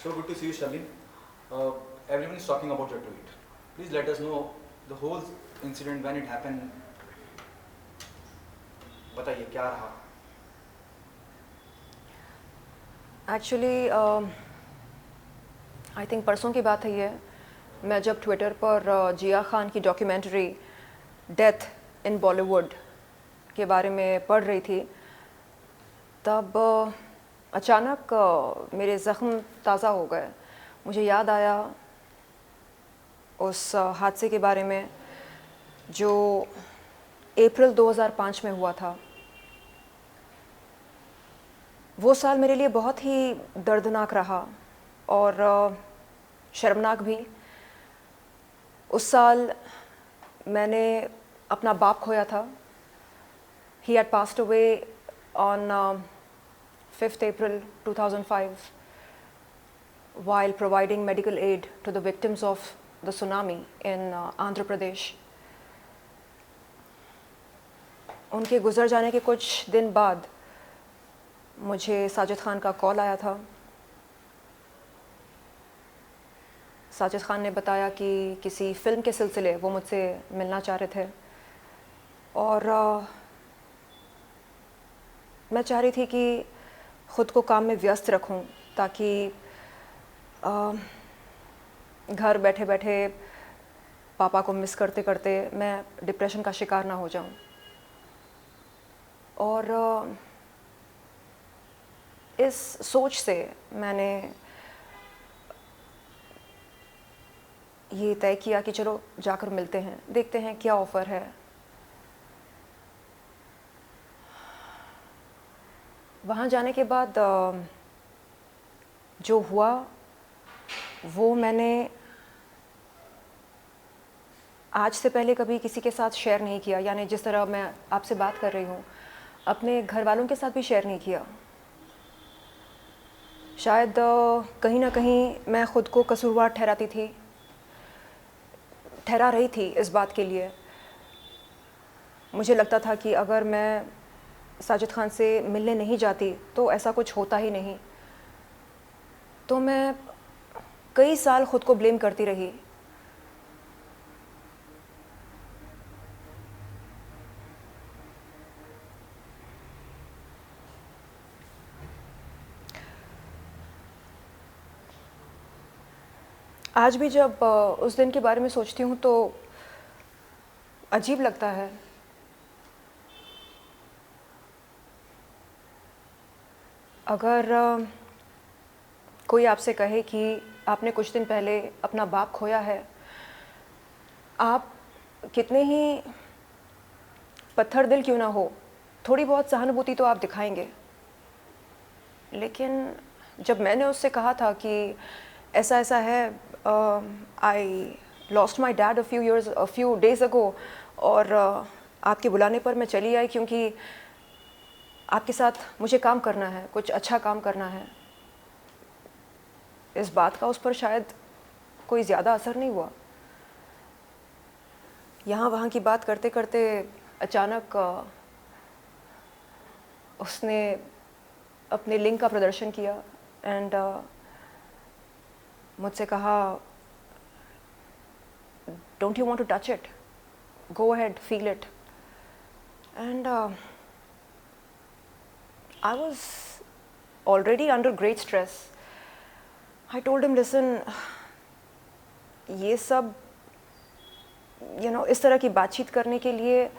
So good to see you, Shalin. Everyone is talking about your tweet. Please let us know the whole incident when it happened. बताइए क्या रहा? Actually I think परसों की बात है ये। मैं जब ट्विटर पर जिया खान की डॉक्यूमेंट्री डेथ इन बॉलीवुड के बारे में पढ़ रही थी, तब अचानक मेरे ज़ख्म ताज़ा हो गए। मुझे याद आया उस हादसे के बारे में जो अप्रैल 2005 में हुआ था। वो साल मेरे लिए बहुत ही दर्दनाक रहा और शर्मनाक भी। उस साल मैंने अपना बाप खोया था। He had passed away on 5th April 2005 while providing medical aid to the victims of the tsunami in Andhra Pradesh. उनके गुज़र जाने के कुछ दिन बाद मुझे साजिद ख़ान का कॉल आया था। साजिद ख़ान ने बताया कि किसी फ़िल्म के सिलसिले वो मुझसे मिलना चाह रहे थे और मैं चाह रही थी कि ख़ुद को काम में व्यस्त रखूं ताकि घर बैठे बैठे पापा को मिस करते करते मैं डिप्रेशन का शिकार ना हो जाऊं। और इस सोच से मैंने ये तय किया कि चलो जाकर मिलते हैं, देखते हैं क्या ऑफ़र है। वहाँ जाने के बाद जो हुआ वो मैंने आज से पहले कभी किसी के साथ शेयर नहीं किया। यानी जिस तरह मैं आपसे बात कर रही हूँ, अपने घर वालों के साथ भी शेयर नहीं किया। शायद कहीं ना कहीं मैं ख़ुद को कसूरवार ठहरा रही थी इस बात के लिए। मुझे लगता था कि अगर मैं साजिद ख़ान से मिलने नहीं जाती तो ऐसा कुछ होता ही नहीं। तो मैं कई साल ख़ुद को ब्लेम करती रही। आज भी जब उस दिन के बारे में सोचती हूँ तो अजीब लगता है। अगर कोई आपसे कहे कि आपने कुछ दिन पहले अपना बाप खोया है, आप कितने ही पत्थर दिल क्यों ना हो, थोड़ी बहुत सहानुभूति तो आप दिखाएंगे। लेकिन जब मैंने उससे कहा था कि ऐसा ऐसा है, I lost my dad a few days ago और आपके बुलाने पर मैं चली आई क्योंकि आपके साथ मुझे काम करना है, कुछ अच्छा काम करना है। इस बात का उस पर शायद कोई ज़्यादा असर नहीं हुआ। यहाँ वहाँ की बात करते करते अचानक उसने अपने लिंक का प्रदर्शन किया एंड मुझसे कहा, don't you want to touch it, go ahead, feel it. And I was already under great stress. I told him, listen, ये सब इस तरह की बातचीत करने के लिए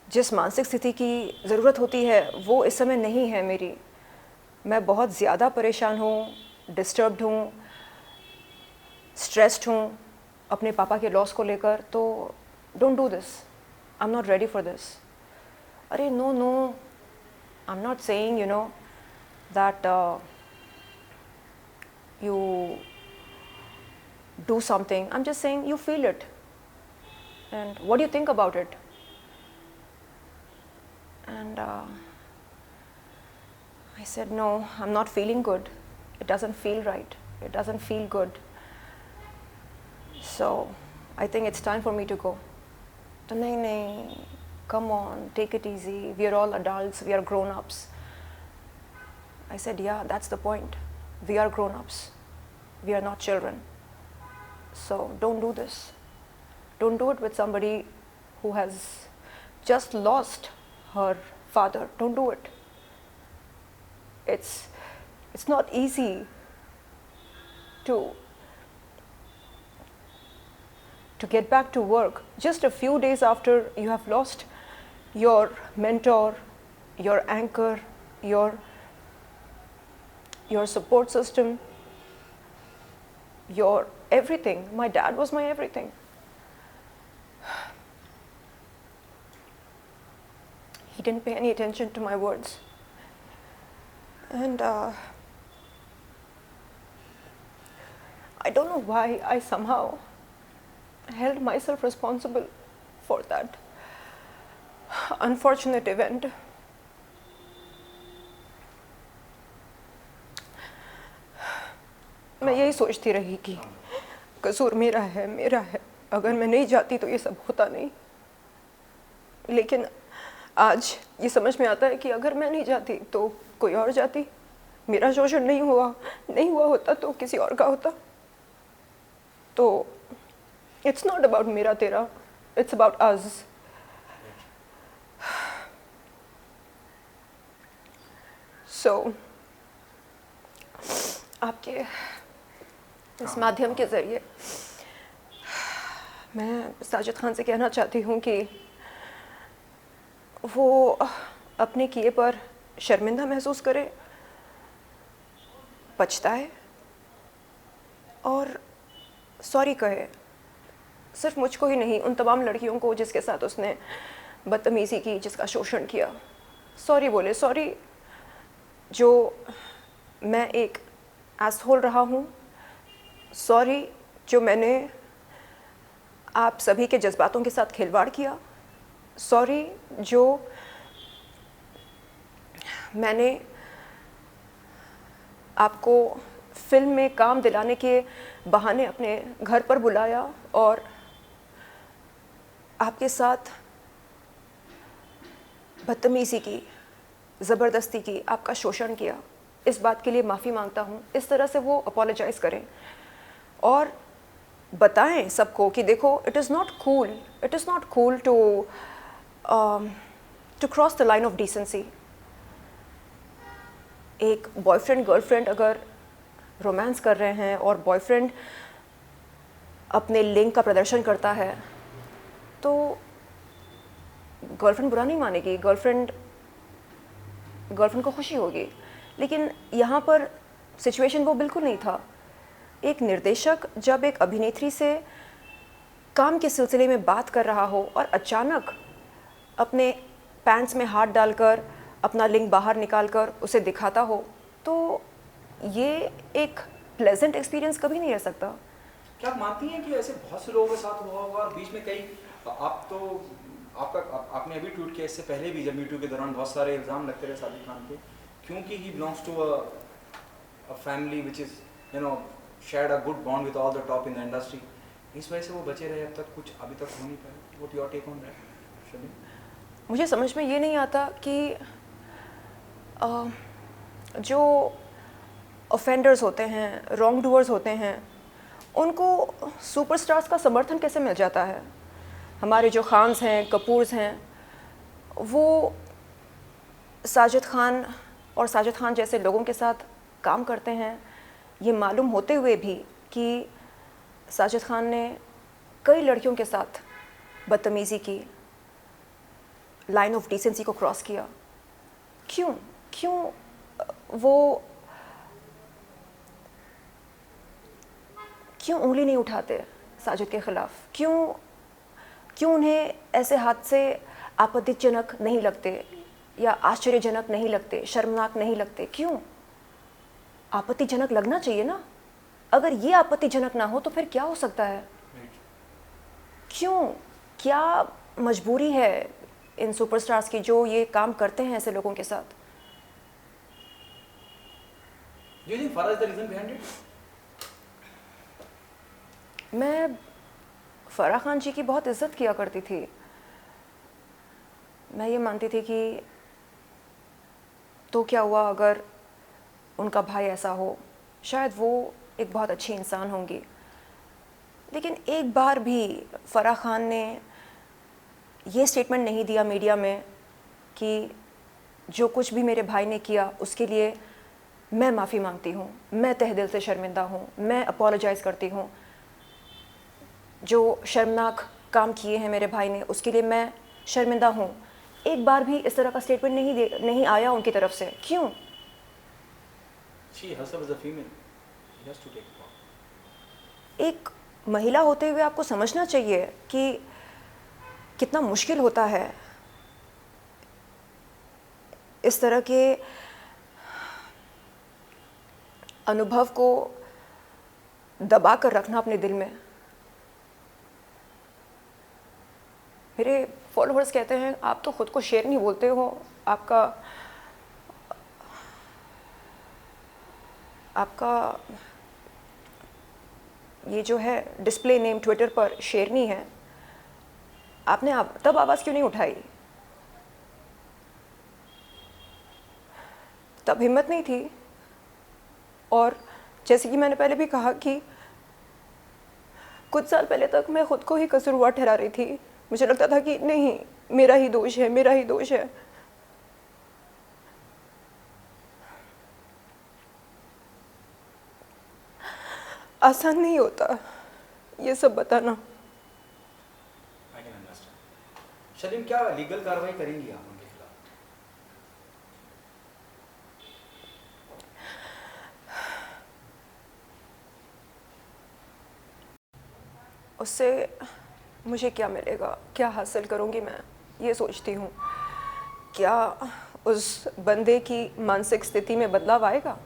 जिस मानसिक स्थिति की ज़रूरत होती है वो इस समय नहीं है मेरी। मैं बहुत ज़्यादा परेशान हूँ, डिस्टर्ब्ड हूँ, स्ट्रेस्ड हूँ अपने पापा के लॉस को लेकर। तो don't do this, I am not ready for this. अरे no, I'm not saying, that you do something. I'm just saying you feel it. And what do you think about it? And I said, no, I'm not feeling good. It doesn't feel right. It doesn't feel good. So I think it's time for me to go. तो नहीं, come on, take it easy. We are all adults. We are grown-ups. I said, yeah, that's the point. We are grown-ups. We are not children. So don't do this. Don't do it with somebody who has just lost her father. Don't do it. It's not easy to get back to work just a few days after you have lost your mentor, your anchor, your support system, your everything. My dad was my everything. He didn't pay any attention to my words. And I don't know why I somehow held myself responsible for that unfortunate event. मैं यही सोचती रही कि कसूर मेरा है, अगर मैं नहीं जाती तो ये सब होता नहीं। लेकिन आज ये समझ में आता है कि अगर मैं नहीं जाती तो कोई और जाती, मेरा शोषण नहीं हुआ होता तो किसी और का होता। तो इट्स नॉट अबाउट मेरा तेरा, इट्स अबाउट अस। सो आपके इस माध्यम के ज़रिए मैं साजिद खान से कहना चाहती हूँ कि वो अपने किए पर शर्मिंदा महसूस करे, पछताए और सॉरी कहे। सिर्फ मुझको ही नहीं, उन तमाम लड़कियों को जिसके साथ उसने बदतमीज़ी की, जिसका शोषण किया, सॉरी बोले। सॉरी जो मैं एक एसहोल रहा हूँ, सॉरी जो मैंने आप सभी के जज्बातों के साथ खिलवाड़ किया, सॉरी जो मैंने आपको फिल्म में काम दिलाने के बहाने अपने घर पर बुलाया और आपके साथ बदतमीज़ी की, ज़बरदस्ती की, आपका शोषण किया। इस बात के लिए माफ़ी मांगता हूँ। इस तरह से वो अपोलोजाइज़ करें और बताएं सबको कि देखो, it is not cool to cross the line of decency. एक बॉयफ्रेंड गर्लफ्रेंड अगर रोमांस कर रहे हैं और बॉयफ्रेंड अपने लिंग का प्रदर्शन करता है तो गर्लफ्रेंड बुरा नहीं मानेगी, गर्लफ्रेंड को खुशी होगी। लेकिन यहाँ पर सिचुएशन वो बिल्कुल नहीं था। एक निर्देशक जब एक अभिनेत्री से काम के सिलसिले में बात कर रहा हो और अचानक अपने पैंट्स में हाथ डालकर अपना लिंग बाहर निकालकर उसे दिखाता हो, तो ये एक प्लेजेंट एक्सपीरियंस कभी नहीं रह सकता। क्या आप मानती हैं कि ऐसे बहुत से लोगों के साथ हुआ होगा और बीच में कई आपने अभी ट्वीट किया, इससे पहले भी जब मीटू के दौरान बहुत सारे इल्ज़ाम लगते रहे साजिद खान पे, क्योंकि he belongs to a family which is shared a good bond with all the top in the industry, इस वजह से वो बचे रहे अब तक, कुछ अभी तक हो नहीं पाया। What your take on that? मुझे समझ में ये नहीं आता कि जो ऑफेंडर्स होते हैं, रॉन्ग डूअर्स होते हैं, उनको सुपरस्टार्स का समर्थन कैसे मिल जाता है। हमारे जो खान्स हैं, कपूर्स हैं, वो साजिद खान और साजिद खान जैसे लोगों के साथ काम करते हैं, ये मालूम होते हुए भी कि साजिद खान ने कई लड़कियों के साथ बदतमीज़ी की, लाइन ऑफ डिसेंसी को क्रॉस किया। क्यों वो उंगली नहीं उठाते साजिद के ख़िलाफ़? क्यों उन्हें ऐसे हादसे आपत्तिजनक नहीं लगते या आश्चर्यजनक नहीं लगते, शर्मनाक नहीं लगते? क्यों? आपत्तिजनक लगना चाहिए ना। अगर ये आपत्तिजनक ना हो तो फिर क्या हो सकता है? क्या मजबूरी है इन सुपरस्टार्स की जो ये काम करते हैं ऐसे लोगों के साथ? Do you think Farah is the reason behind it? मैं फराह खान जी की बहुत इज़्ज़त किया करती थी। मैं ये मानती थी कि तो क्या हुआ अगर उनका भाई ऐसा हो, शायद वो एक बहुत अच्छी इंसान होंगी। लेकिन एक बार भी फ़राह खान ने ये स्टेटमेंट नहीं दिया मीडिया में कि जो कुछ भी मेरे भाई ने किया उसके लिए मैं माफ़ी मांगती हूँ, मैं तहे दिल से शर्मिंदा हूँ, मैं अपोलोजाइज़ करती हूँ, जो शर्मनाक काम किए हैं मेरे भाई ने उसके लिए मैं शर्मिंदा हूँ। एक बार भी इस तरह का स्टेटमेंट नहीं आया उनकी तरफ से। क्यों? She herself is a female. She has to take it on. एक महिला होते हुए आपको समझना चाहिए कि कितना मुश्किल होता है इस तरह के अनुभव को दबा कर रखना अपने दिल में। मेरे फॉलोअर्स कहते हैं आप तो खुद को शेर नहीं बोलते हो, आपका ये जो है डिस्प्ले नेम ट्विटर पर शेरनी है, आपने तब आवाज़ क्यों नहीं उठाई? तब हिम्मत नहीं थी। और जैसे कि मैंने पहले भी कहा कि कुछ साल पहले तक मैं खुद को ही कसूरवार ठहरा रही थी। मुझे लगता था कि नहीं, मेरा ही दोष है, मेरा ही दोष है। आसान नहीं होता ये सब बताना। I can understand. शलीम, क्या लीगल कार्रवाई करेंगी आप उनके खिलाफ? उससे मुझे क्या मिलेगा, क्या हासिल करूँगी मैं, ये सोचती हूँ। क्या उस बंदे की मानसिक स्थिति में बदलाव आएगा?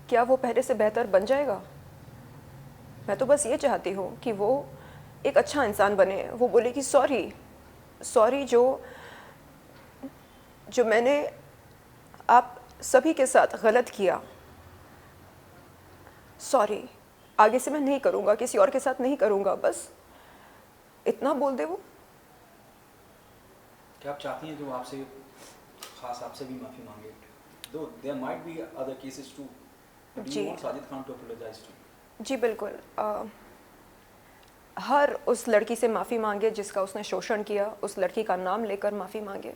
क्या वो पहले से बेहतर बन जाएगा? मैं तो बस ये चाहती हूँ कि वो एक अच्छा इंसान बने। वो बोले कि सॉरी जो मैंने आप सभी के साथ गलत किया, सॉरी, आगे से मैं नहीं करूँगा, किसी और के साथ नहीं करूँगा। बस इतना बोल दे वो। क्या आप चाहती हैं कि वो आपसे, खास आपसे भी माफ़ी मांगे? Though there might be other cases too, but do ji you want Sajid Khan to apologize to you? जी बिल्कुल। हर उस लड़की से माफ़ी मांगे जिसका उसने शोषण किया, उस लड़की का नाम लेकर माफ़ी मांगे,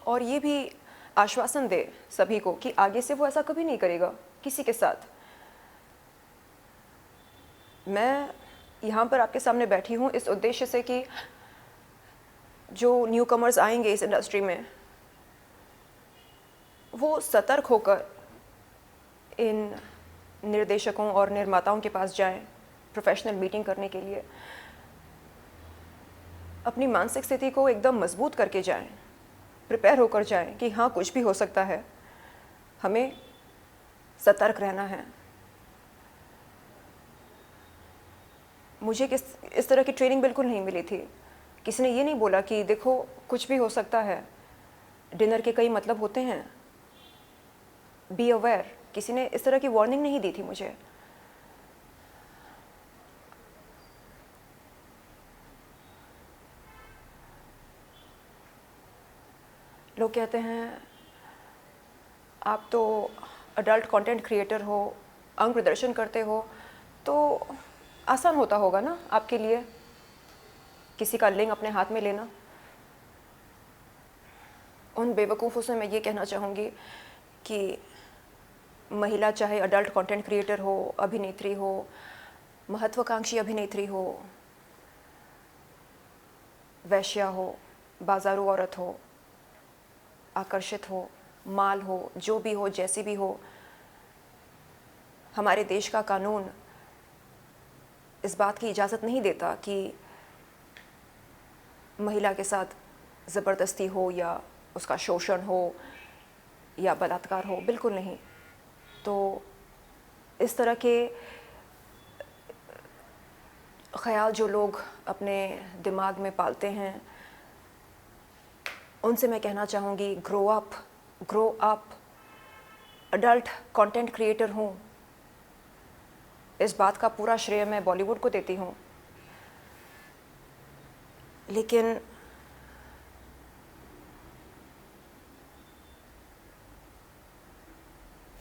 और ये भी आश्वासन दे सभी को कि आगे से वो ऐसा कभी नहीं करेगा किसी के साथ। मैं यहाँ पर आपके सामने बैठी हूँ इस उद्देश्य से कि जो न्यू कमर्स आएंगे इस इंडस्ट्री में, वो सतर्क होकर इन निर्देशकों और निर्माताओं के पास जाएं प्रोफेशनल मीटिंग करने के लिए, अपनी मानसिक स्थिति को एकदम मजबूत करके जाएं, प्रिपेयर होकर जाएं कि हाँ कुछ भी हो सकता है, हमें सतर्क रहना है। मुझे इस तरह की ट्रेनिंग बिल्कुल नहीं मिली थी। किसी ने ये नहीं बोला कि देखो कुछ भी हो सकता है, डिनर के कई मतलब होते हैं, बी अवेयर। किसी ने इस तरह की वार्निंग नहीं दी थी मुझे। लोग कहते हैं आप तो अडल्ट कंटेंट क्रिएटर हो, अंग प्रदर्शन करते हो, तो आसान होता होगा ना आपके लिए किसी का लिंग अपने हाथ में लेना। उन बेवकूफ़ों से मैं ये कहना चाहूँगी कि महिला चाहे अडल्ट कंटेंट क्रिएटर हो, अभिनेत्री हो, महत्वाकांक्षी अभिनेत्री हो, वैश्या हो, बाजारू औरत हो, आकर्षित हो, माल हो, जो भी हो, जैसी भी हो, हमारे देश का कानून इस बात की इजाज़त नहीं देता कि महिला के साथ ज़बरदस्ती हो या उसका शोषण हो या बलात्कार हो, बिल्कुल नहीं। तो इस तरह के ख़याल जो लोग अपने दिमाग में पालते हैं, उनसे मैं कहना चाहूँगी grow up. Adult content creator हूँ, इस बात का पूरा श्रेय मैं बॉलीवुड को देती हूँ, लेकिन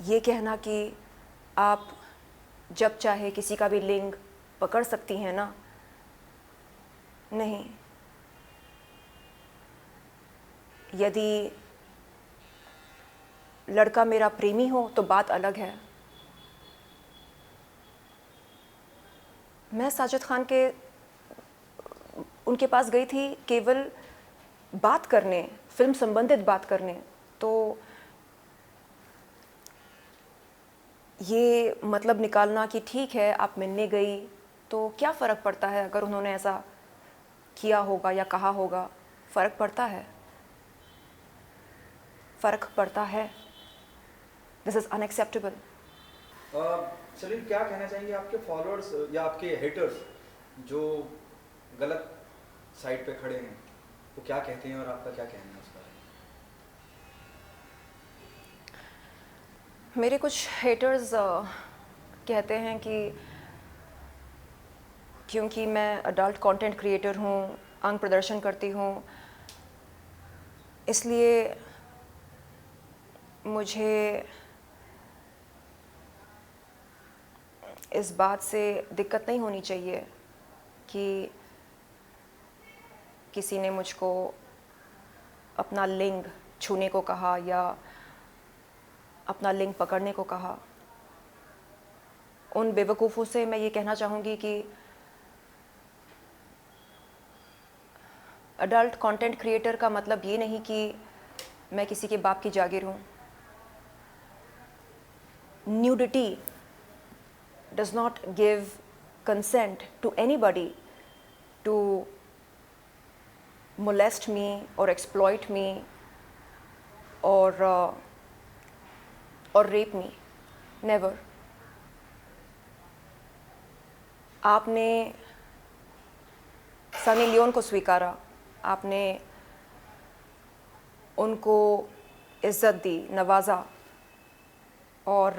ये कहना कि आप जब चाहे किसी का भी लिंग पकड़ सकती हैं ना, नहीं। यदि लड़का मेरा प्रेमी हो तो बात अलग है। मैं साजिद खान के उनके पास गई थी केवल बात करने, फिल्म संबंधित बात करने। तो ये मतलब निकालना कि ठीक है आप मिलने गई तो क्या फ़र्क पड़ता है अगर उन्होंने ऐसा किया होगा या कहा होगा। फ़र्क पड़ता है, फ़र्क पड़ता है। This is unacceptable. सलीम, क्या कहना चाहेंगे आपके फॉलोअर्स या आपके हेटर्स जो गलत साइड पे खड़े हैं, वो क्या कहते हैं और आपका क्या कहना है उस बारे में? मेरे कुछ हेटर्स कहते हैं कि क्योंकि मैं अडल्ट कंटेंट क्रिएटर हूँ, अंग प्रदर्शन करती हूँ, इसलिए मुझे इस बात से दिक्कत नहीं होनी चाहिए कि किसी ने मुझको अपना लिंग छूने को कहा या अपना लिंग पकड़ने को कहा। उन बेवकूफ़ों से मैं ये कहना चाहूँगी कि अडल्ट कंटेंट क्रिएटर का मतलब ये नहीं कि मैं किसी के बाप की जागीर हूँ। Nudity does not give consent to anybody to molest me or exploit me or rape me. Never. आपने सनी लियोन को स्वीकारा, आपने उनको इज़्ज़त दी, नवाजा और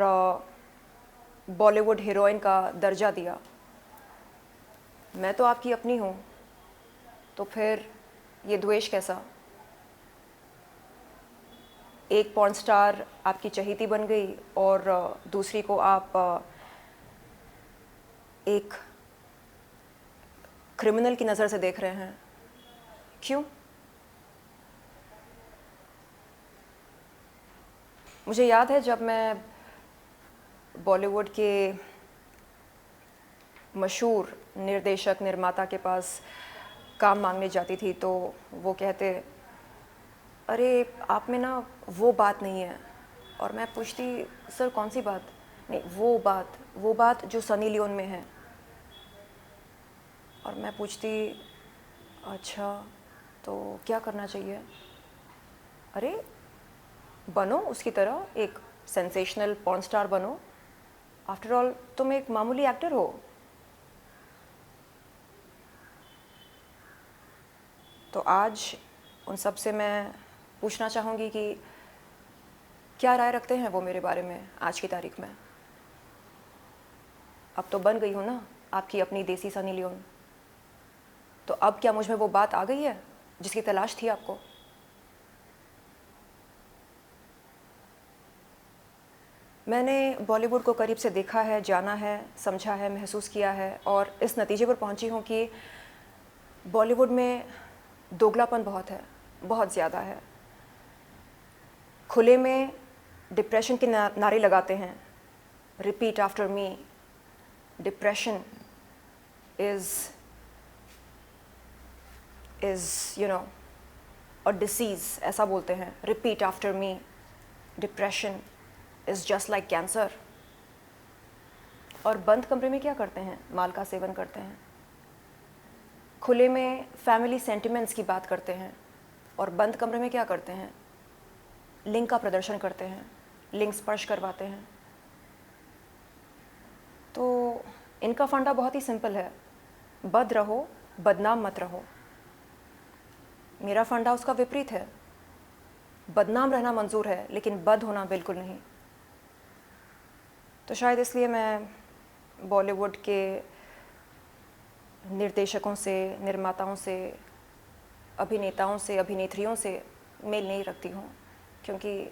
बॉलीवुड हीरोइन का दर्जा दिया। मैं तो आपकी अपनी हूँ, तो फिर ये द्वेष कैसा? एक पॉर्न स्टार आपकी चहेती बन गई और दूसरी को आप एक क्रिमिनल की नज़र से देख रहे हैं। क्यों? मुझे याद है जब मैं बॉलीवुड के मशहूर निर्देशक निर्माता के पास काम मांगने जाती थी तो वो कहते, अरे आप में ना वो बात नहीं है। और मैं पूछती, सर कौन सी बात? नहीं, वो बात जो सनी लियोन में है। और मैं पूछती, अच्छा तो क्या करना चाहिए? अरे बनो उसकी तरह, एक सेंसेशनल पॉर्न स्टार बनो। आफ्टर ऑल तुम एक मामूली एक्टर हो। तो आज उन सब से मैं पूछना चाहूँगी कि क्या राय रखते हैं वो मेरे बारे में आज की तारीख में। अब तो बन गई हूँ ना आपकी अपनी देसी सनी लियोन। तो अब क्या मुझ में वो बात आ गई है जिसकी तलाश थी आपको? मैंने बॉलीवुड को करीब से देखा है, जाना है, समझा है, महसूस किया है और इस नतीजे पर पहुंची हूँ कि बॉलीवुड में दोगलापन बहुत है, बहुत ज़्यादा है। खुले में डिप्रेशन के नारे लगाते हैं, repeat after me, depression is you know और डिसीज़, ऐसा बोलते हैं। Repeat after me, depression is just like cancer. और बंद कमरे में क्या करते हैं? माल का सेवन करते हैं। खुले में फैमिली सेंटिमेंट्स की बात करते हैं और बंद कमरे में क्या करते हैं? लिंग का प्रदर्शन करते हैं, लिंग स्पर्श करवाते हैं। तो इनका फंडा बहुत ही सिंपल है, बद रहो, बदनाम मत रहो। मेरा फंडा उसका विपरीत है, बदनाम रहना मंजूर है लेकिन बद होना बिल्कुल नहीं। तो शायद इसलिए मैं बॉलीवुड के निर्देशकों से, निर्माताओं से, अभिनेताओं से, अभिनेत्रियों से मेल नहीं रखती हूँ, क्योंकि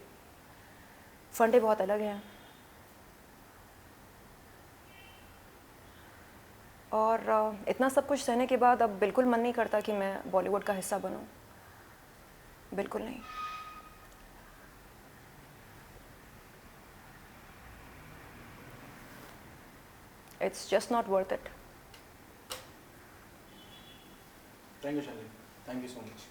फंडे बहुत अलग हैं। और इतना सब कुछ सहने के बाद अब बिल्कुल मन नहीं करता कि मैं बॉलीवुड का हिस्सा बनूं, बिल्कुल नहीं। It's just not worth it. Thank you Shalini, thank you so much.